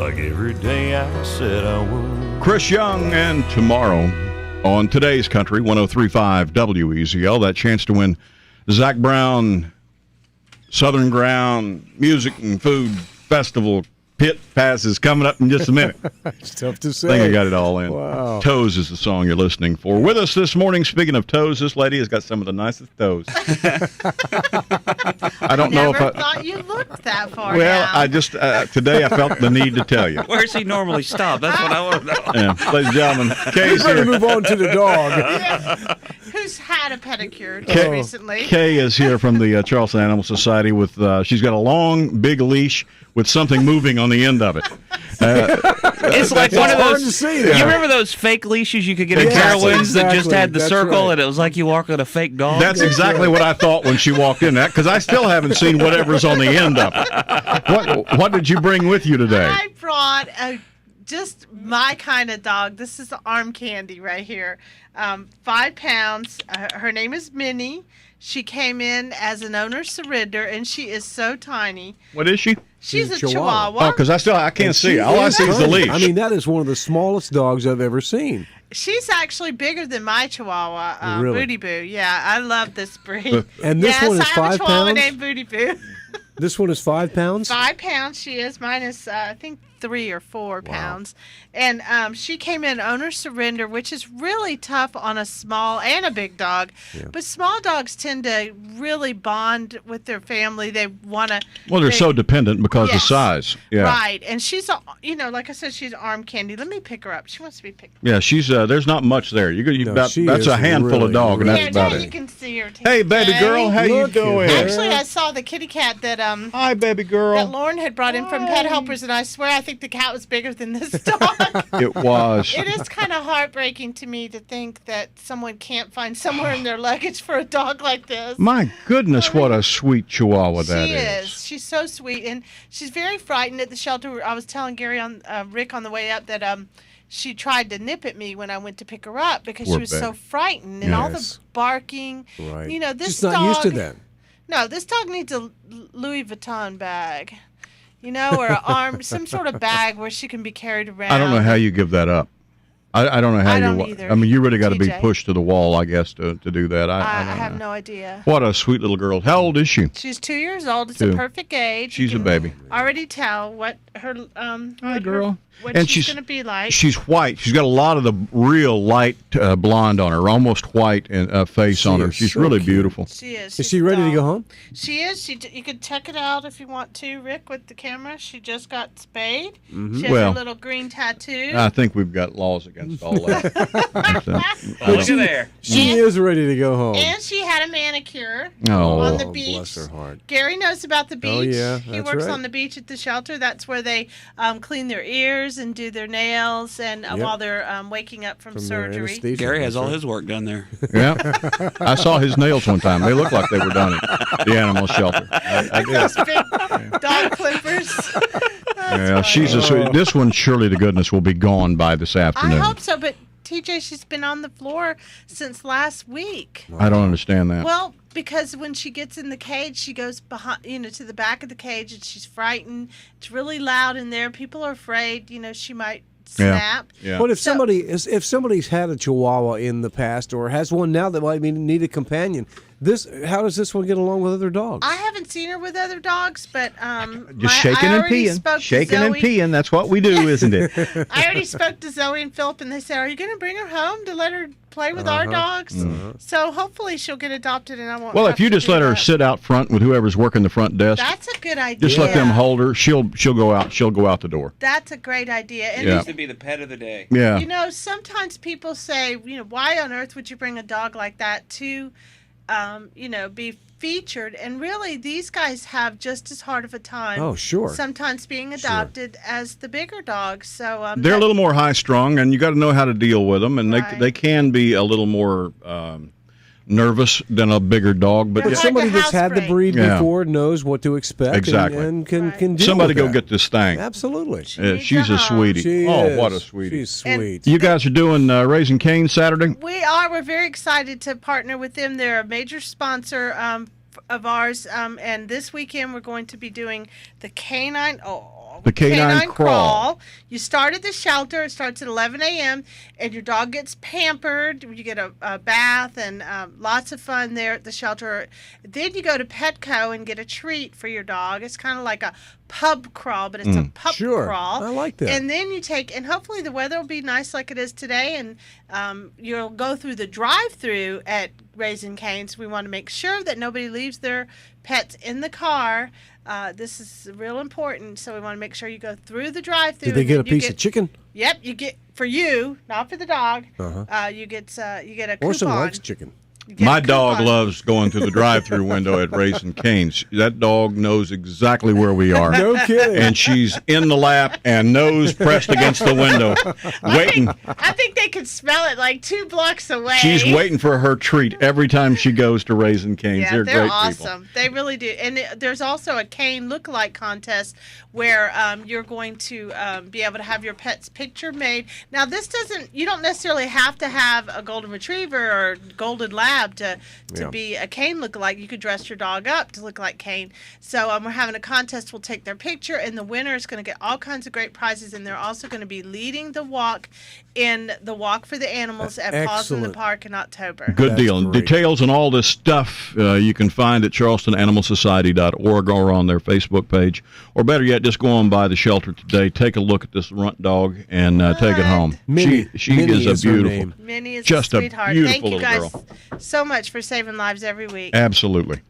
like every day I said I would. Chris Young and Tomorrow on today's Country 103.5 WEZL. That chance to win Zach Brown Southern Ground Music and Food Festival pit passes coming up in just a minute. It's tough to say. I think I got it all in. Wow. Toes is the song you're listening for. With us this morning, speaking of toes, this lady has got some of the nicest toes. I don't know if I thought you looked that far. Well, down. I just today I felt the need to tell you. Where's he normally stop? That's what I want to know. Yeah. Ladies and gentlemen, Kay's Better here. move on to the dog. Who's had a pedicure just recently? Kay is here from the Charleston Animal Society with she's got a long, big leash with something moving on the end of it. It's like one of hard those. to see You that. remember those fake leashes you could get at Exactly. Carowinds that just had the That's circle right. and it was like you walking a fake dog? That's exactly what I thought when she walked in. That because I still haven't seen whatever's on the end of it. What did you bring with you today? I brought just my kind of dog. This is the arm candy right here. 5 pounds. Her name is Minnie. She came in as an owner surrender, and she is so tiny. What is she? She's a Chihuahua. Chihuahua. Oh, because I can't see. She All I is see is the tiny. leash. I mean, that is one of the smallest dogs I've ever seen. She's actually bigger than my Chihuahua, Really? Booty Boo. Yeah, I love this breed. And this yes, one is I have 5 a Chihuahua pounds? named Booty Boo. This one is 5 pounds? 5 pounds she is. Mine is, I think, 3 or 4 pounds. And she came in owner surrender, which is really tough on a small and a big dog. Yeah. But small dogs tend to really bond with their family. They want to. Well, they're so dependent because of the Yes. size. Yeah. Right. And she's, like I said, she's arm candy. Let me pick her up. She wants to be picked up. Yeah, she's there's not much there. No, That's she a is handful of really, dog, and really that's Here, about now you it. can see her. Hey, baby girl, how you Look at doing? her. Actually, I saw the kitty cat that Hi, baby that girl. Lauren had brought in from Pet Helpers, and I swear I think the cat was bigger than this dog. It was. It is kind of heartbreaking to me to think that someone can't find somewhere in their luggage for a dog like this. My goodness, what a sweet Chihuahua that She is. is. She's so sweet, and she's very frightened at the shelter. I was telling Rick on the way up that she tried to nip at me when I went to pick her up because Poor she was so baby. frightened and all the Yes. barking. Right. This She's not dog. used to that. No, this dog needs a Louis Vuitton bag, or an some sort of bag where she can be carried around. I don't know how you give that up. I don't know how I you. don't either, I mean, you really got to be TJ. pushed to the wall, I guess, to do that. I I don't have know. no idea. What a sweet little girl. How old is she? She's 2 years old. It's 2. a perfect age. She's You a can baby. Already tell what her what girl. what And she's she's- going to be like. She's white. She's got a lot of the real light blonde on her, almost white face She on her. is She's so really cute. beautiful. She is. Is She's she a ready to doll. go home? She is. You could check it out if you want to, Rick, with the camera. She just got spayed. She has Well, a little green tattoo. I think we've got laws against all that. Look at there. She is ready to go home. and she had a manicure Oh, on the Oh, beach. bless her heart. Gary knows about the beach. Oh, yeah, He that's works right. on the beach at the shelter. That's where they clean their ears and do their nails, and Yep. while they're waking up from From their surgery. anesthesia. Gary has That's all right. his work done there. Yeah. I saw his nails one time. They looked like they were done at the animal shelter. I did. Those big dog clippers. Yeah, she's a sweet. This one, surely to goodness, will be gone by this I afternoon. hope so, but TJ, she's been on the floor since last week. I don't understand that. Well, because when she gets in the cage, she goes behind, to the back of the cage, and she's frightened. It's really loud in there. People are afraid, she might snap. Yeah. But if So- somebody's had a Chihuahua in the past or has one now that might need a companion, how does this one get along with other dogs? I haven't seen her with other dogs, but Just shaking I and already spoke peeing. to Shaking and Zoe. peeing. That's what we do, isn't it? I already spoke to Zoe and Philip, and they said, "Are you going to bring her home to let her play with our dogs?" So hopefully she'll get adopted, and I won't. Well, have if you to just do let her that. sit out front with whoever's working the front desk, That's a good idea. just let them hold her. She'll go out. She'll go out the door. That's a great idea. And Yeah. Needs to be the pet of the day. Yeah. Sometimes people say, why on earth would you bring a dog like that to, be featured? And really, these guys have just as hard of a time. Oh, sure. Sometimes being adopted as the bigger dogs. So They're a little more high strung, and you got to know how to deal with them. And Right. they can be a little more nervous than a bigger dog. But They're But hard somebody to that's had the housebreed. breed Yeah. before knows what to expect Exactly. and can Right. deal somebody with go that. get this thing. Absolutely. needs She's a a home. sweetie. She Oh, is. what a sweetie. She's And- sweet. You guys are doing Raising Cane Saturday? We are. We're very excited to partner with them. They're a major sponsor of ours. And this weekend we're going to be doing the canine. Oh, The canine crawl. You start at the shelter. It starts at 11 a.m. and your dog gets pampered. You get a bath and lots of fun there at the shelter. Then you go to Petco and get a treat for your dog. It's kind of like a pub crawl, but it's a pup crawl. I like that. And then you take, and hopefully the weather will be nice like it is today, and you'll go through the drive-through at Raising Cane's. We want to make sure that nobody leaves their pets in the car. This is real important, so we want to make sure you go through the drive-through. Did they get a piece of chicken? Yep, you get for you, not for the dog. You get a coupon. Orson likes chicken. My dog loves going through the drive-through window at Raising Cane's. That dog knows exactly where we are. No kidding. And she's in the lap and nose pressed against the window, waiting. I think they could smell it like 2 blocks away. She's waiting for her treat every time she goes to Raising Cane's. Yeah, they're great awesome. people. They really do. And there's also a cane lookalike contest where you're going to be able to have your pet's picture made. Now, you don't necessarily have to have a golden retriever or golden lab to be a cane lookalike. You could dress your dog up to look like Cane. So we're having a contest. We'll take their picture, and the winner is going to get all kinds of great prizes. And they're also going to be leading the walk in the Walk for the Animals at Paws in the Park in October. Good deal. And great. details on all this stuff you can find at charlestonanimalsociety.org or on their Facebook page. Or better yet, just go on by the shelter today. Take a look at this runt dog and take it home. Minnie. She Minnie is a her beautiful. name. Minnie is Just a a sweetheart. beautiful Thank you little guys so much for saving lives every week. Absolutely.